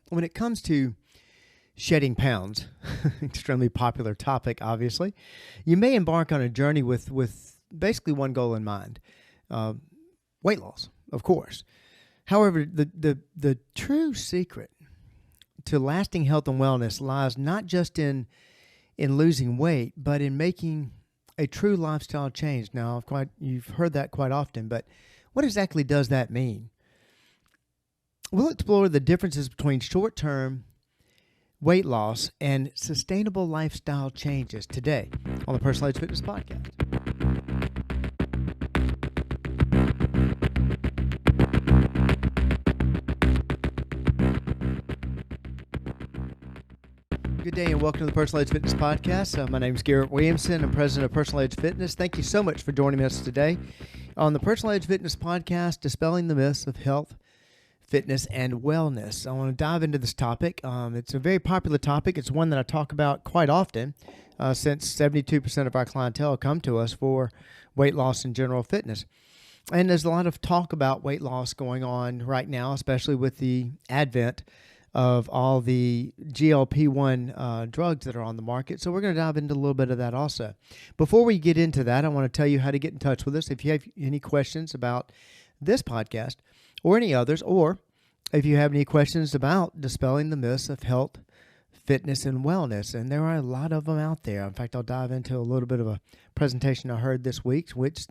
when it comes to shedding pounds, extremely popular topic, obviously, you may embark on a journey with basically one goal in mind, weight loss, of course. However, the true secret to lasting health and wellness lies not just in losing weight, but in making a true lifestyle change. Now, you've heard that quite often, but what exactly does that mean? We'll explore the differences between short-term weight loss and sustainable lifestyle changes today on the Personal Edge Fitness Podcast. Good day and welcome to the Personal Edge Fitness Podcast. My name is Garrett Williamson. I'm president of Personal Edge Fitness. Thank you so much for joining us today on the Personal Edge Fitness Podcast, dispelling the myths of health, fitness, and wellness. I want to dive into this topic. It's a very popular topic. It's one that I talk about quite often since 72% of our clientele come to us for weight loss and general fitness. And there's a lot of talk about weight loss going on right now, especially with the advent of all the GLP-1 drugs that are on the market. So we're going to dive into a little bit of that also. Before we get into that, I want to tell you how to get in touch with us. If you have any questions about this podcast or any others, or if you have any questions about dispelling the myths of health, fitness, and wellness, and there are a lot of them out there. In fact, I'll dive into a little bit of a presentation I heard this week, which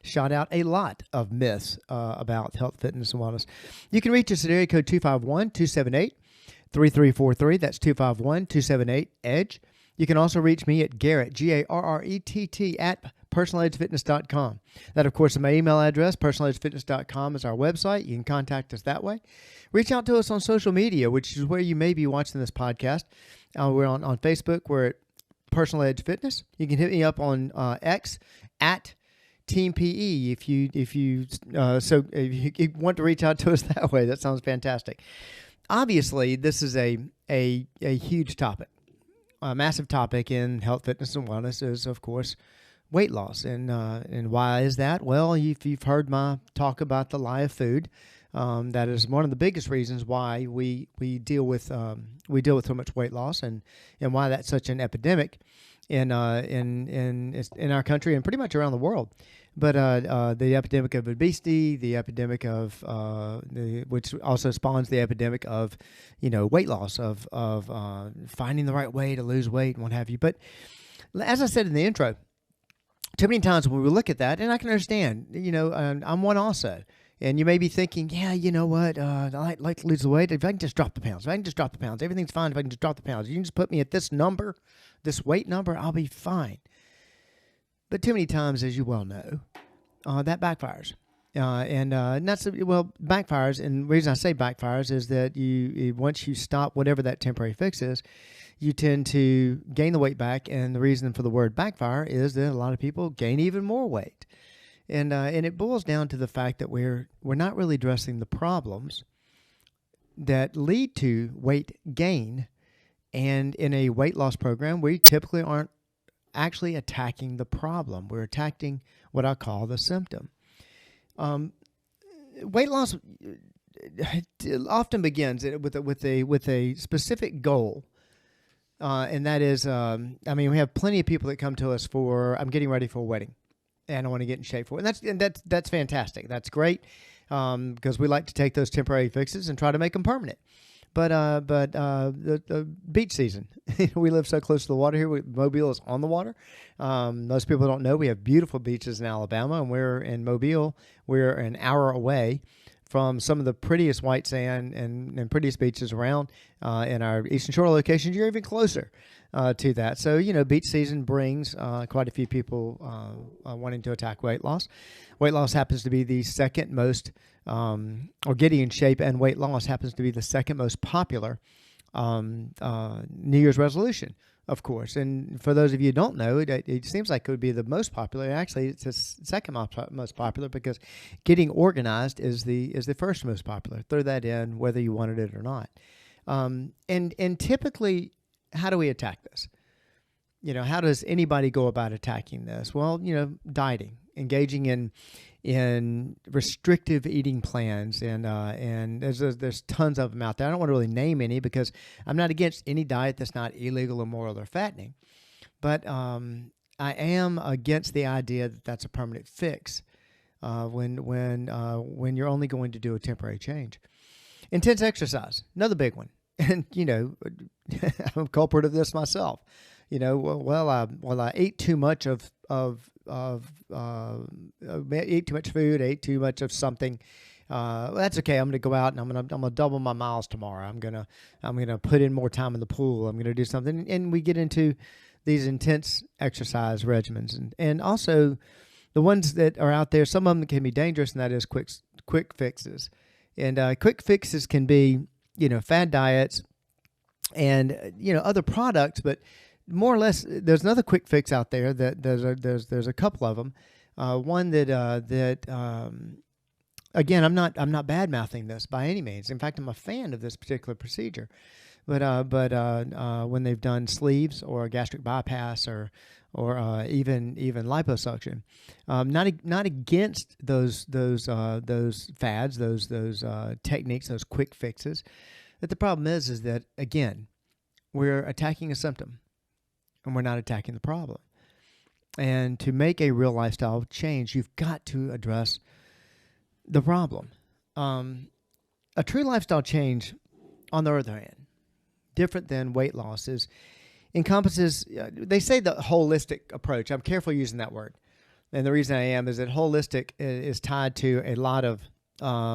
shot out a lot of myths about health, fitness, and wellness. You can reach us at area code 251-278-3343. That's 251-278-EDGE. You can also reach me at Garrett, Garrett, at personaledgefitness.com. That, of course, is my email address. Personaledgefitness.com is our website. You can contact us that way. Reach out to us on social media, which is where you may be watching this podcast. We're on Facebook. We're at Personal Edge Fitness. You can hit me up on X at Team PE if you want to reach out to us that way. That sounds fantastic. Obviously, this is a huge topic. A massive topic in health, fitness, and wellness is, of course, weight loss. And why is that? Well, if you've heard my talk about the lie of food, that is one of the biggest reasons why we deal with so much weight loss, and why that's such an epidemic in our country and pretty much around the world. But the epidemic of obesity, the epidemic of which also spawns the epidemic of weight loss, of finding the right way to lose weight and what have you. But as I said in the intro, too many times when we look at that, and I can understand, I'm one also. And you may be thinking, yeah, you know what, I like to lose the weight. If I can just drop the pounds, everything's fine if I can just drop the pounds. You can just put me at this number, this weight number, I'll be fine. But too many times, as you well know, that backfires. Backfires, and the reason I say backfires is that once you stop whatever that temporary fix is, you tend to gain the weight back, and the reason for the word backfire is that a lot of people gain even more weight. And it boils down to the fact that we're not really addressing the problems that lead to weight gain. And in a weight loss program, we typically aren't actually attacking the problem. We're attacking what I call the symptom. Weight loss often begins with a specific goal. And that is, we have plenty of people that come to us for, I'm getting ready for a wedding, and I want to get in shape for it. And that's fantastic. That's great, because we like to take those temporary fixes and try to make them permanent. But the beach season, we live so close to the water here. Mobile is on the water. Most people don't know we have beautiful beaches in Alabama, and we're in Mobile. We're an hour away from some of the prettiest white sand and prettiest beaches around. In our Eastern Shore locations, you're even closer to that. So, beach season brings quite a few people wanting to attack weight loss. Weight loss happens to be the second most, or getting in shape and weight loss happens to be the second most popular New Year's resolution, of course. And for those of you who don't know, it seems like it would be the most popular. Actually, it's the second most popular, because getting organized is the first most popular. Throw that in whether you wanted it or not. And typically, how do we attack this? How does anybody go about attacking this? Well, dieting, engaging in restrictive eating plans, and there's tons of them out there. I don't want to really name any because I'm not against any diet that's not illegal, immoral, or fattening, but I am against the idea that that's a permanent fix when you're only going to do a temporary change. Intense exercise, another big one, and I'm a culprit of this myself. I ate too much ate too much food, ate too much of something. That's okay. I'm going to go out and I'm going to double my miles tomorrow. I'm going to put in more time in the pool. I'm going to do something. And we get into these intense exercise regimens, and also the ones that are out there. Some of them can be dangerous, and that is quick fixes. And quick fixes can be, fad diets and other products, but more or less, there's another quick fix out there that there's a couple of them. One that again, I'm not bad mouthing this by any means. In fact, I'm a fan of this particular procedure. But when they've done sleeves or gastric bypass or even liposuction, not against those fads, those techniques, those quick fixes. But the problem is that again, we're attacking a symptom, and we're not attacking the problem. And to make a real lifestyle change, you've got to address the problem. A true lifestyle change, on the other hand, different than weight loss, encompasses, they say the holistic approach. I'm careful using that word. And the reason I am is that holistic is tied to a lot of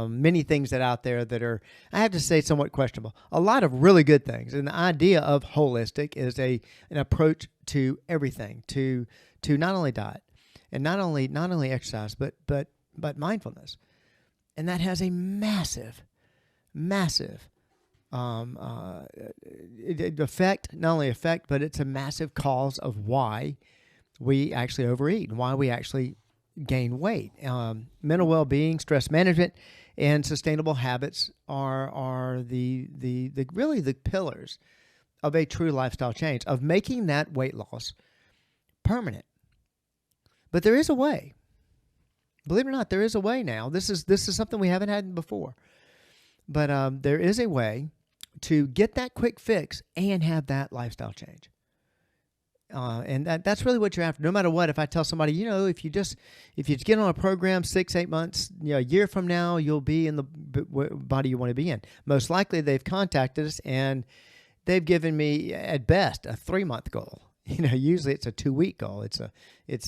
many things that out there that are, I have to say, somewhat questionable. A lot of really good things. And the idea of holistic is an approach to everything, to not only diet and not only exercise, but mindfulness. And that has a massive effect, not only effect, but it's a massive cause of why we actually overeat and why we actually gain weight. Mental well-being, stress management, and sustainable habits are the really the pillars of a true lifestyle change, of making that weight loss permanent. But there is a way. Believe it or not, there is a way now. This is something we haven't had before. But there is a way to get that quick fix and have that lifestyle change. And that's really what you're after. No matter what, if I tell somebody, if you get on a program 6-8 months, a year from now, you'll be in the body you want to be in. Most likely, they've contacted us and they've given me at best a 3-month goal. Usually it's a 2-week goal. It's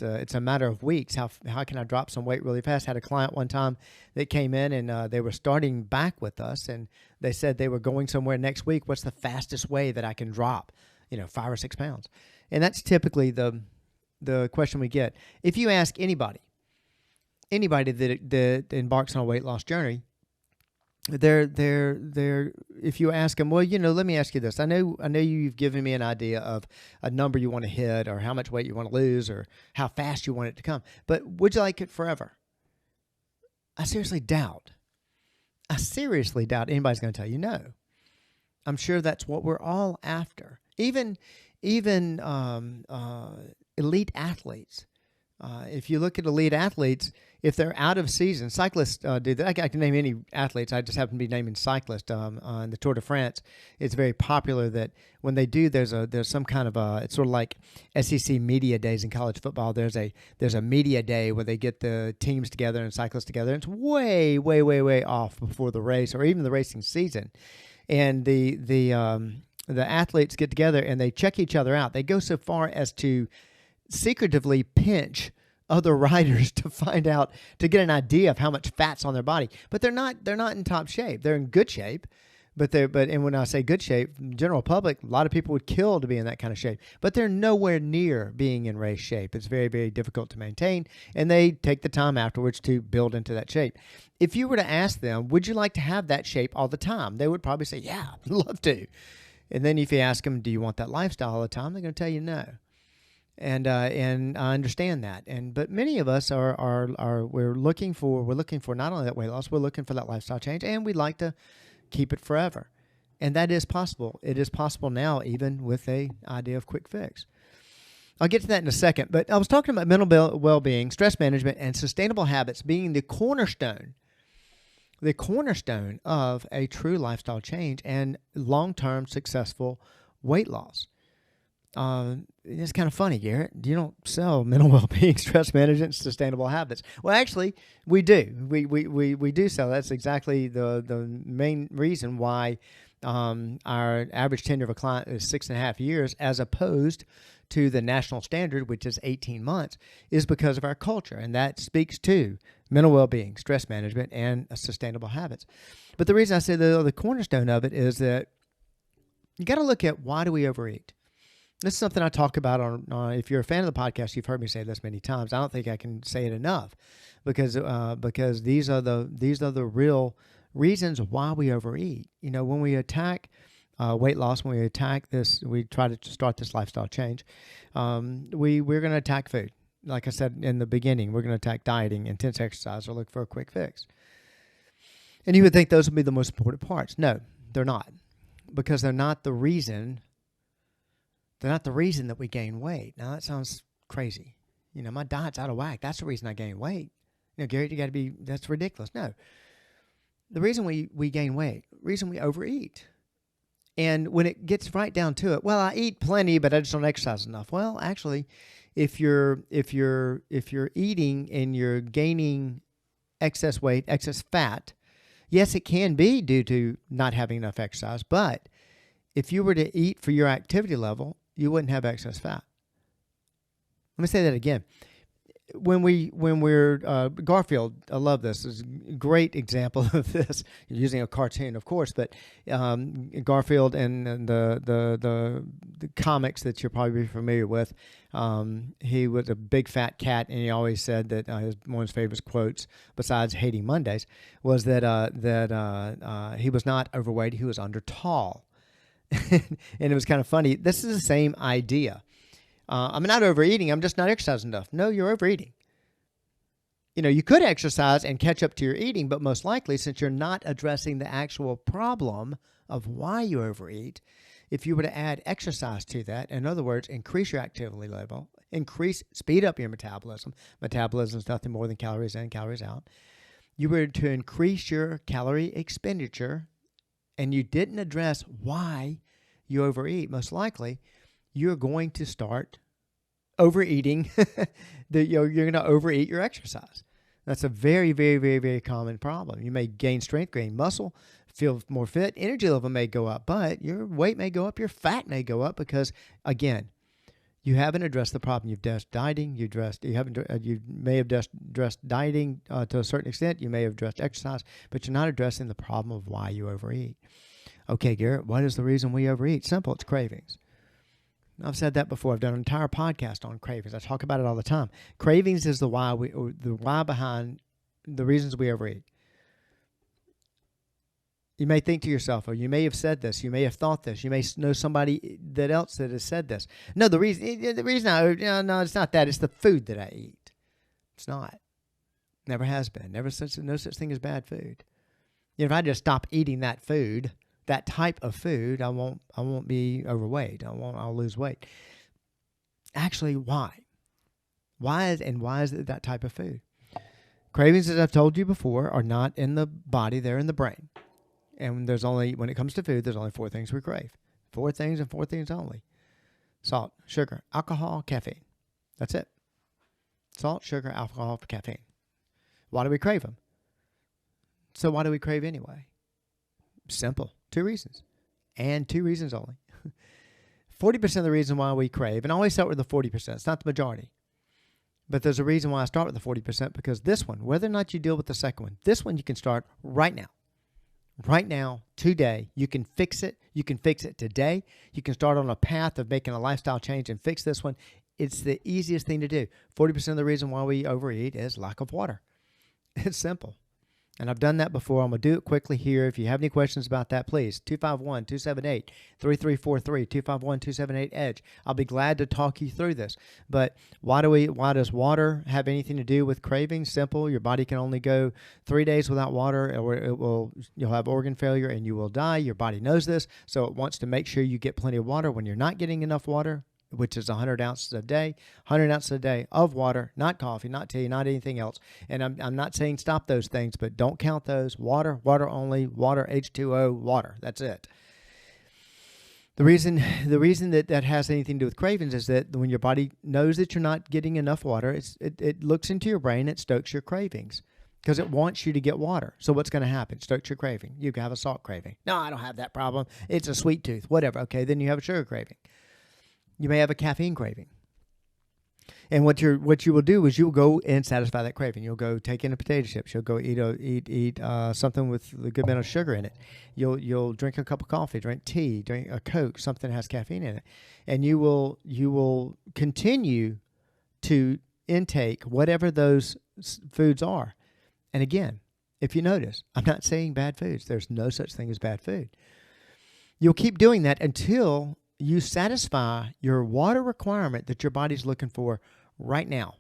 a matter of weeks. How can I drop some weight really fast? Had a client one time that came in and they were starting back with us, and they said they were going somewhere next week. What's the fastest way that I can drop, 5 or 6 pounds? And that's typically the question we get. If you ask anybody that embarks on a weight loss journey, if you ask them, well, let me ask you this. I know you've given me an idea of a number you want to hit or how much weight you want to lose or how fast you want it to come, but would you like it forever? I seriously doubt anybody's going to tell you no. I'm sure that's what we're all after. Even elite athletes. If you look at elite athletes, if they're out of season, cyclists do that. I can name any athletes. I just happen to be naming cyclists. On the Tour de France, it's very popular that when they do, there's some kind of it's sort of like SEC media days in college football. There's a media day where they get the teams together and cyclists together. And it's way, way, way, way off before the race or even the racing season, and the athletes get together and they check each other out. They go so far as to secretively pinch other riders to get an idea of how much fat's on their body. But they're not in top shape. They're in good shape. And when I say good shape, general public, a lot of people would kill to be in that kind of shape. But they're nowhere near being in race shape. It's very, very difficult to maintain. And they take the time afterwards to build into that shape. If you were to ask them, would you like to have that shape all the time? They would probably say, yeah, I'd love to. And then if you ask them, do you want that lifestyle all the time? They're going to tell you no. And I understand that. But many of us we're looking for not only that weight loss, we're looking for that lifestyle change, and we'd like to keep it forever. And that is possible. It is possible now, even with a idea of quick fix. I'll get to that in a second, but I was talking about mental well-being, stress management, and sustainable habits being the cornerstone of a true lifestyle change and long-term successful weight loss. It's kind of funny, Garrett. You don't sell mental well-being, stress management, sustainable habits. Well, actually, we do. We do sell. That's exactly the main reason why our average tenure of a client is 6.5 years, as opposed to the national standard, which is 18 months, is because of our culture, and that speaks to mental well-being, stress management, and sustainable habits. But the reason I say the cornerstone of it is that you got to look at, why do we overeat? This is something I talk about on if you're a fan of the podcast, you've heard me say this many times. I don't think I can say it enough, because these are the real reasons why we overeat. You know, when we attack weight loss, when we attack this, we try to start this lifestyle change, we're going to attack food. Like I said in the beginning, we're going to attack dieting, intense exercise, or look for a quick fix. And you would think those would be the most important parts. No, they're not, because they're not the reason. They're not the reason that we gain weight. Now, that sounds crazy. You know, my diet's out of whack. That's the reason I gain weight. You know, Garrett, that's ridiculous. No. The reason we gain weight, the reason we overeat. And when it gets right down to it, well, I eat plenty, but I just don't exercise enough. Well, actually, if you're eating and you're gaining excess weight, excess fat, yes, it can be due to not having enough exercise, but if you were to eat for your activity level, you wouldn't have excess fat. Let me say that again. When we're Garfield, I love this. It's a great example of this. You're using a cartoon, of course, but Garfield and the comics that you're probably familiar with. He was a big fat cat, and he always said that one of his favorite quotes, besides hating Mondays, was that he was not overweight; he was under tall. And it was kind of funny. This is the same idea. I'm not overeating. I'm just not exercising enough. No, you're overeating. You know, you could exercise and catch up to your eating, but most likely, since you're not addressing the actual problem of why you overeat, if you were to add exercise to that, in other words, increase your activity level, speed up your metabolism. Metabolism is nothing more than calories in, calories out. You were to increase your calorie expenditure, and you didn't address why you overeat, most likely, you're going to start overeating. You're going to overeat your exercise. That's a very, very, very, very common problem. You may gain strength, gain muscle, feel more fit, energy level may go up, but your weight may go up, your fat may go up because, again, you haven't addressed the problem. You've addressed dieting. You may have addressed dieting to a certain extent. You may have addressed exercise, but you're not addressing the problem of why you overeat. Okay, Garrett, what is the reason we overeat? Simple, it's cravings. I've said that before. I've done an entire podcast on cravings. I talk about it all the time. Cravings is the why behind the reasons we overeat. You may think to yourself, or you may have said this, you may have thought this, you may know somebody that else that has said this. No, no, it's not that. It's the food that I eat. It's not. Never has been. No such thing as bad food. You know, if I just stop eating that food, that type of food, I won't be overweight. I'll lose weight. Actually, why? Why is it that type of food? Cravings, as I've told you before, are not in the body, they're in the brain. And when it comes to food, there's only 4 things we crave. 4 things and 4 things only. Salt, sugar, alcohol, caffeine. That's it. Salt, sugar, alcohol, caffeine. Why do we crave them? So why do we crave anyway? Simple. 2 reasons. And 2 reasons only. 40% of the reason why we crave, and I always start with the 40%. It's not the majority. But there's a reason why I start with the 40%, because this one, whether or not you deal with the second one, this one you can start right now. Right now, today, you can fix it. You can fix it today. You can start on a path of making a lifestyle change and fix this one. It's the easiest thing to do. 40% of the reason why we overeat is lack of water. It's simple. And I've done that before. I'm going to do it quickly here. If you have any questions about that, please, 251-278-3343, 251-278-EDGE. I'll be glad to talk you through this. But why does water have anything to do with cravings? Simple. Your body can only go 3 days without water, or you'll have organ failure and you will die. Your body knows this, so it wants to make sure you get plenty of water. When you're not getting enough water, which is 100 ounces a day, 100 ounces a day of water, not coffee, not tea, not anything else. And I'm not saying stop those things, but don't count those. Water, water only, water, H2O, water. That's it. The reason that has anything to do with cravings is that when your body knows that you're not getting enough water, it looks into your brain, it stokes your cravings because it wants you to get water. So what's going to happen? Stokes your craving. You can have a salt craving. No, I don't have that problem. It's a sweet tooth, whatever. Okay, then you have a sugar craving. You may have a caffeine craving. And what you will do is you will go and satisfy that craving. You'll go take in a potato chips. You'll go eat something with a good amount of sugar in it. You'll drink a cup of coffee, drink tea, drink a Coke, something that has caffeine in it, and you will continue to intake whatever those foods are. And again, if you notice, I'm not saying bad foods. There's no such thing as bad food. You'll keep doing that until you satisfy your water requirement that your body's looking for right now.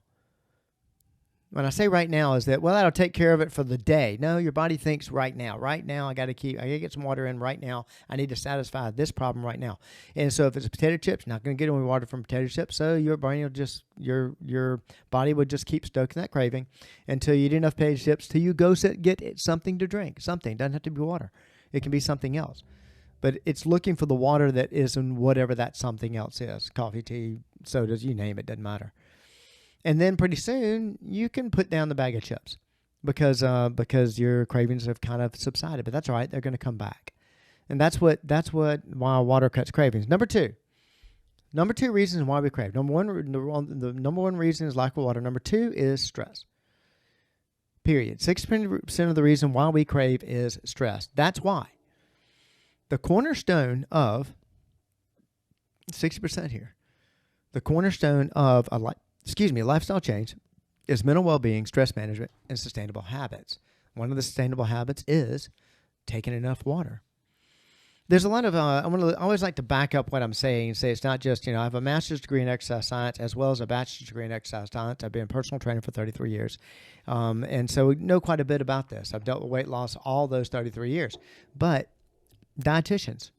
When I say right now is that, well, that'll take care of it for the day. No, your body thinks right now. Right now, I got to get some water in right now. I need to satisfy this problem right now. And so if it's potato chips, not going to get any water from potato chips. So your brain will just, your body would just keep stoking that craving until you eat enough potato chips till you go get something to drink. Something. Doesn't have to be water. It can be something else. But it's looking for the water that is in whatever that something else is. Coffee, tea, sodas, you name it, doesn't matter. And then pretty soon you can put down the bag of chips because your cravings have kind of subsided. But that's all right; they're going to come back, and that's why water cuts cravings. Number two reasons why we crave. Number one, the number one reason is lack of water. Number two is stress. Period. 60% of the reason why we crave is stress. That's why the cornerstone of 60% here. The cornerstone of a lifestyle change is mental well-being, stress management, and sustainable habits. One of the sustainable habits is taking enough water. There's a lot of, I always like to back up what I'm saying and say it's not just, I have a master's degree in exercise science as well as a bachelor's degree in exercise science. I've been a personal trainer for 33 years. And so we know quite a bit about this. I've dealt with weight loss all those 33 years. But dietitians,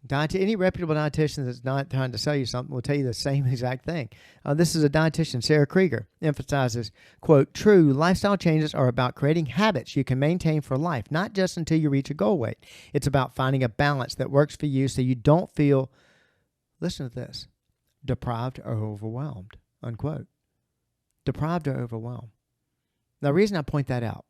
any reputable dietitian that's not trying to sell you something will tell you the same exact thing. This is a dietitian, Sarah Krieger, emphasizes, quote, true lifestyle changes are about creating habits you can maintain for life, not just until you reach a goal weight. It's about finding a balance that works for you so you don't feel, listen to this, deprived or overwhelmed, unquote. Deprived or overwhelmed. Now, the reason I point that out,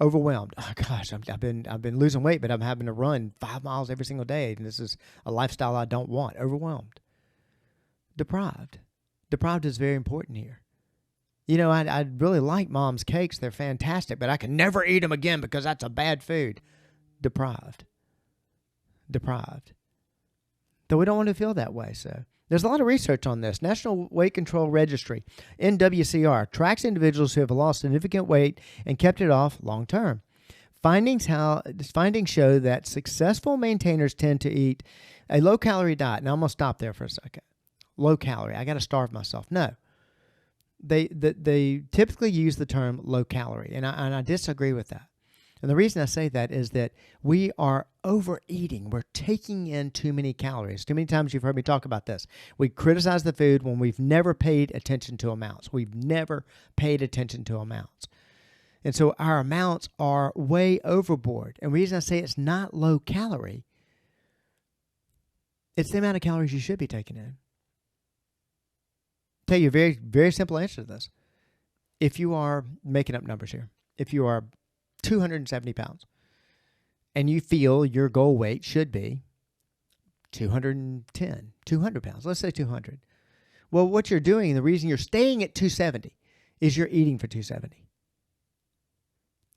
overwhelmed. Oh gosh, I've been losing weight, but I'm having to run 5 miles every single day, and this is a lifestyle I don't want. Overwhelmed. Deprived. Deprived is very important here. I really like Mom's cakes. They're fantastic, but I can never eat them again because that's a bad food. Deprived. Deprived. Though we don't want to feel that way, so. There's a lot of research on this. National Weight Control Registry, NWCR, tracks individuals who have lost significant weight and kept it off long term. Findings show that successful maintainers tend to eat a low-calorie diet. Now, I'm going to stop there for a second. Low-calorie. I got to starve myself. No. They typically use the term low-calorie, and I disagree with that. And the reason I say that is that we are overeating. We're taking in too many calories. Too many times you've heard me talk about this. We criticize the food when we've never paid attention to amounts. We've never paid attention to amounts. And so our amounts are way overboard. And the reason I say it's not low calorie, it's the amount of calories you should be taking in. I'll tell you a very, very simple answer to this. If you are, making up numbers here, if you are 270 pounds, and you feel your goal weight should be 200 pounds. Let's say 200. Well, what you're doing, the reason you're staying at 270 is you're eating for 270.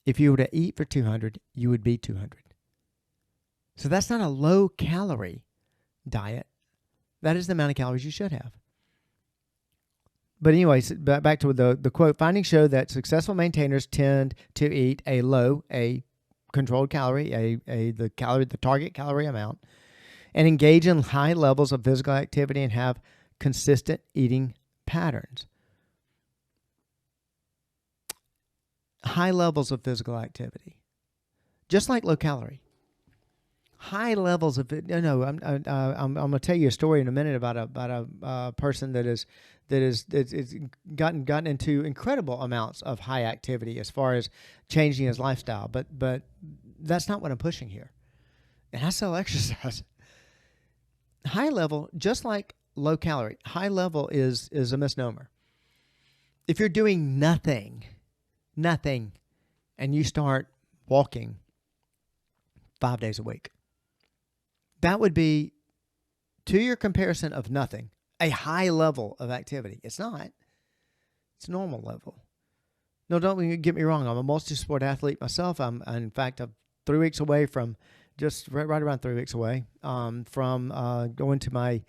If you were to eat for 200, you would be 200. So that's not a low-calorie diet. That is the amount of calories you should have. But anyways, back to the quote. Findings show that successful maintainers tend to eat a controlled calorie, the target calorie amount, and engage in high levels of physical activity and have consistent eating patterns. High levels of physical activity. Just like low calorie. high levels of it. No, I'm going to tell you a story in a minute about a person that is gotten into incredible amounts of high activity as far as changing his lifestyle. But that's not what I'm pushing here. And I sell exercise. High level, just like low calorie, high level is a misnomer. If you're doing nothing, and you start walking 5 days a week, that would be, to your comparison of nothing, a high level of activity. It's not. It's a normal level. No, don't get me wrong. I'm a multi-sport athlete myself. In fact, I'm 3 weeks away from, just right around 3 weeks away from going to my,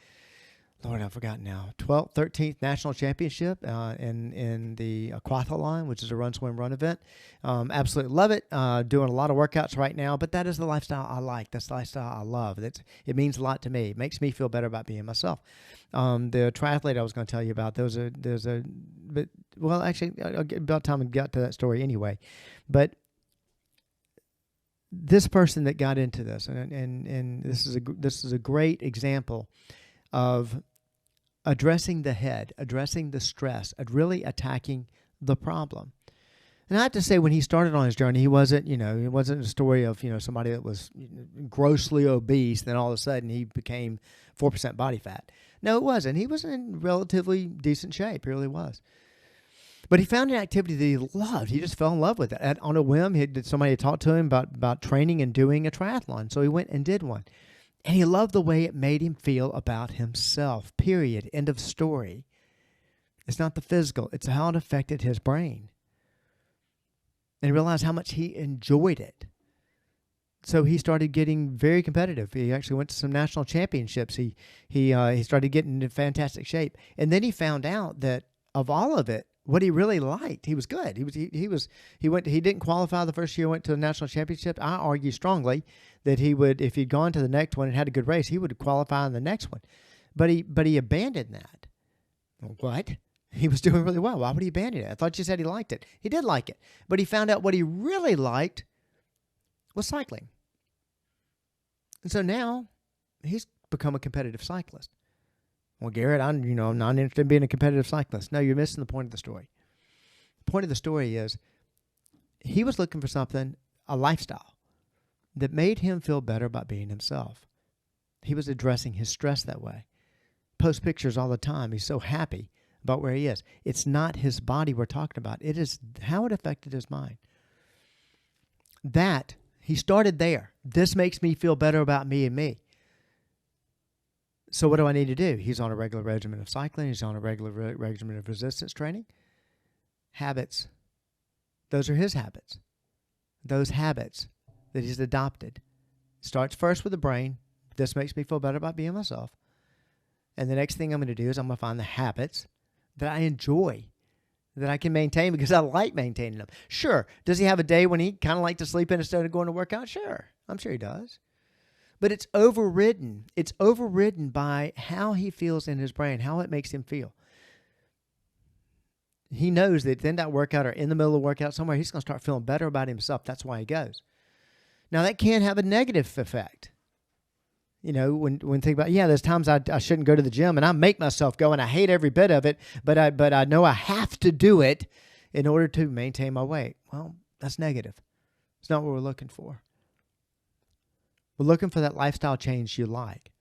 Lord, I've forgotten now, 12th, 13th national championship in the aquathlon, which is a run, swim, run event. Absolutely love it. Doing a lot of workouts right now, but that is the lifestyle I like. That's the lifestyle I love. It means a lot to me. It makes me feel better about being myself. The triathlete I was going to tell you about, about time we got to that story anyway. But this person that got into this, and this is a great example of addressing the head, addressing the stress, and really attacking the problem. And I have to say, when he started on his journey, it wasn't a story of, somebody that was grossly obese, then all of a sudden he became 4% body fat. No, it wasn't. He was in relatively decent shape. He really was. But he found an activity that he loved. He just fell in love with it. On a whim, somebody had talked to him about training and doing a triathlon. So he went and did one. And he loved the way it made him feel about himself, period. End of story. It's not the physical. It's how it affected his brain. And he realized how much he enjoyed it. So he started getting very competitive. He actually went to some national championships. He started getting into fantastic shape. And then he found out that of all of it, what he really liked, he was good. He didn't qualify the first year, went to the national championship. I argue strongly that he would, if he'd gone to the next one and had a good race, he would qualify in the next one. But he abandoned that. What? He was doing really well. Why would he abandon it? I thought you said he liked it. He did like it. But he found out what he really liked was cycling. And so now he's become a competitive cyclist. Well, Garrett, I'm not interested in being a competitive cyclist. No, you're missing the point of the story. The point of the story is he was looking for something, a lifestyle, that made him feel better about being himself. He was addressing his stress that way. Posts pictures all the time. He's so happy about where he is. It's not his body we're talking about. It is how it affected his mind. That, he started there. This makes me feel better about me and me. So what do I need to do? He's on a regular regimen of cycling. He's on a regular regimen of resistance training. Habits. Those are his habits. Those habits that he's adopted. Starts first with the brain. This makes me feel better about being myself. And the next thing I'm going to do is I'm going to find the habits that I enjoy, that I can maintain because I like maintaining them. Sure. Does he have a day when he kind of like to sleep in instead of going to work out? Sure. I'm sure he does. But it's overridden. It's overridden by how he feels in his brain, how it makes him feel. He knows that in that workout or in the middle of the workout somewhere, he's going to start feeling better about himself. That's why he goes. Now, that can have a negative effect. When think about, there's times I shouldn't go to the gym, and I make myself go, and I hate every bit of it, but I know I have to do it in order to maintain my weight. Well, that's negative. It's not what we're looking for. We're looking for that lifestyle change you like.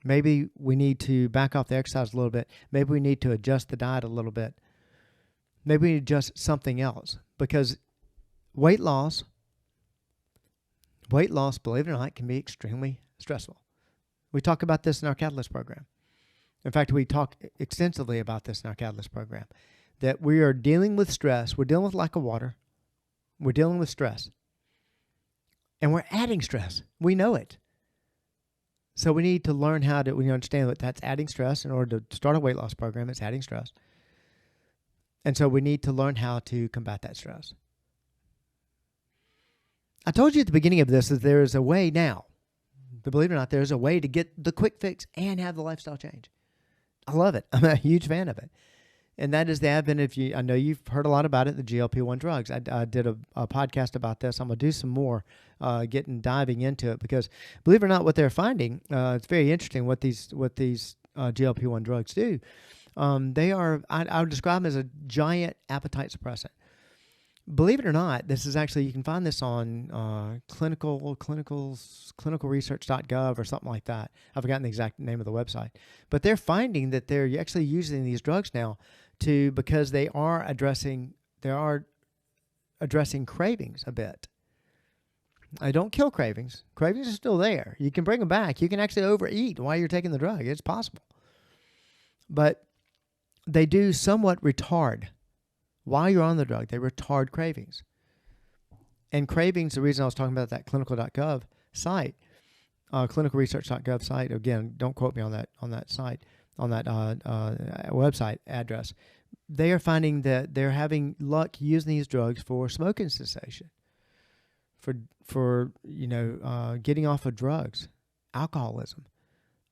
Maybe we need to back off the exercise a little bit. Maybe we need to adjust the diet a little bit. Maybe we need to adjust something else, because weight loss, believe it or not, can be extremely stressful. We talk about this in our Catalyst program. In fact, we talk extensively about this in our Catalyst program, that we are dealing with stress. We're dealing with lack of water. We're dealing with stress. And we're adding stress. We know it. So we need to learn how to, understand that that's adding stress. In order to start a weight loss program, it's adding stress. And so we need to learn how to combat that stress. I told you at the beginning of this that there is a way now. But believe it or not, there's a way to get the quick fix and have the lifestyle change. I love it. I'm a huge fan of it. and that is the advent of I know you've heard a lot about it, the GLP-1 drugs. I did a podcast about this. I'm going to do some more diving into it because, believe it or not, what they're finding, it's very interesting what these GLP-1 drugs do. They are, I would describe them as a giant appetite suppressant. Believe it or not, this is actually, you can find this on clinicalresearch.gov or something like that. I've forgotten the exact name of the website. But they're finding that they're actually using these drugs now because they are addressing cravings a bit. I don't kill cravings. Cravings are still there. You can bring them back. You can actually overeat while you're taking the drug. It's possible. But they do somewhat retard. While you're on the drug, they retard cravings. And cravings, the reason I was talking about that clinical.gov site, clinicalresearch.gov site, again, don't quote me on that site, on that website address. They are finding that they're having luck using these drugs for smoking cessation, for getting off of drugs, alcoholism.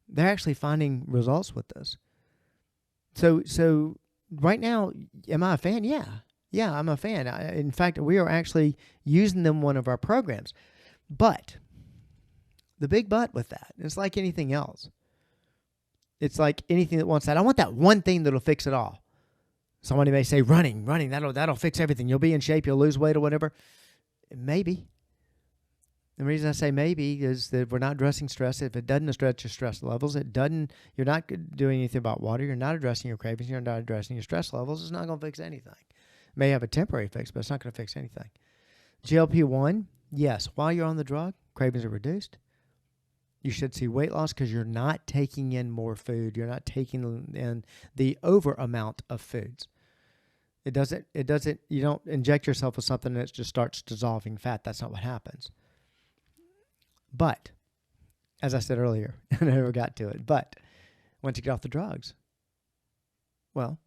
They're actually finding results with this. So right now, am I a fan? Yeah, I'm a fan. In fact, we are actually using them in one of our programs. But the big but with that, it's like anything else. It's like anything that wants that. I want that one thing that'll fix it all. Somebody may say, running, that'll fix everything. You'll be in shape, you'll lose weight or whatever. Maybe. The reason I say maybe is that we're not addressing stress. If it doesn't address your stress levels, you're not doing anything about water, you're not addressing your cravings, you're not addressing your stress levels, it's not going to fix anything. It may have a temporary fix, but it's not going to fix anything. GLP-1, yes, while you're on the drug, cravings are reduced. You should see weight loss because you're not taking in more food. You're not taking in the over amount of foods. You don't inject yourself with something that just starts dissolving fat. That's not what happens. But, as I said earlier, I never got to it, but once you get off the drugs, well,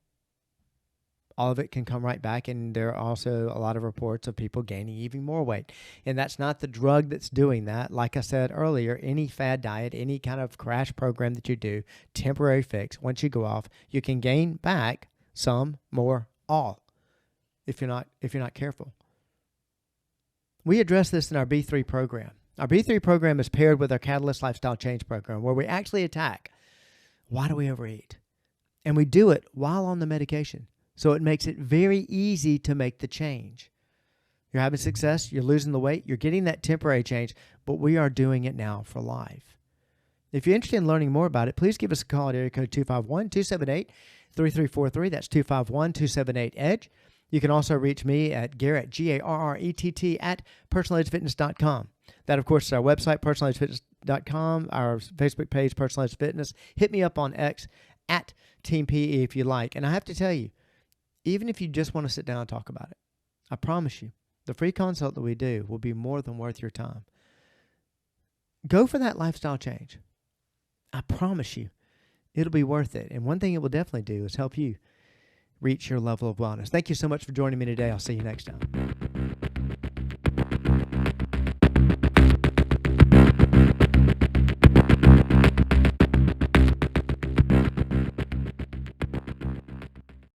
all of it can come right back, and there are also a lot of reports of people gaining even more weight. And that's not the drug that's doing that. Like I said earlier, any fad diet, any kind of crash program that you do, temporary fix, once you go off, you can gain back some, more, all, if you're not careful. We address this in our B3 program. Our B3 program is paired with our Catalyst Lifestyle Change program, where we actually attack why do we overeat? And we do it while on the medication. So it makes it very easy to make the change. You're having success, you're losing the weight, you're getting that temporary change, but we are doing it now for life. If you're interested in learning more about it, please give us a call at area code 251-278-3343. That's 251-278-EDGE. You can also reach me at Garrett, Garrett, at personaledgefitness.com. That, of course, is our website, personaledgefitness.com, our Facebook page, Personal Edge Fitness. Hit me up on X, at Team PE if you like. And I have to tell you, even if you just want to sit down and talk about it, I promise you, the free consult that we do will be more than worth your time. Go for that lifestyle change. I promise you, it'll be worth it. And one thing it will definitely do is help you reach your level of wellness. Thank you so much for joining me today. I'll see you next time.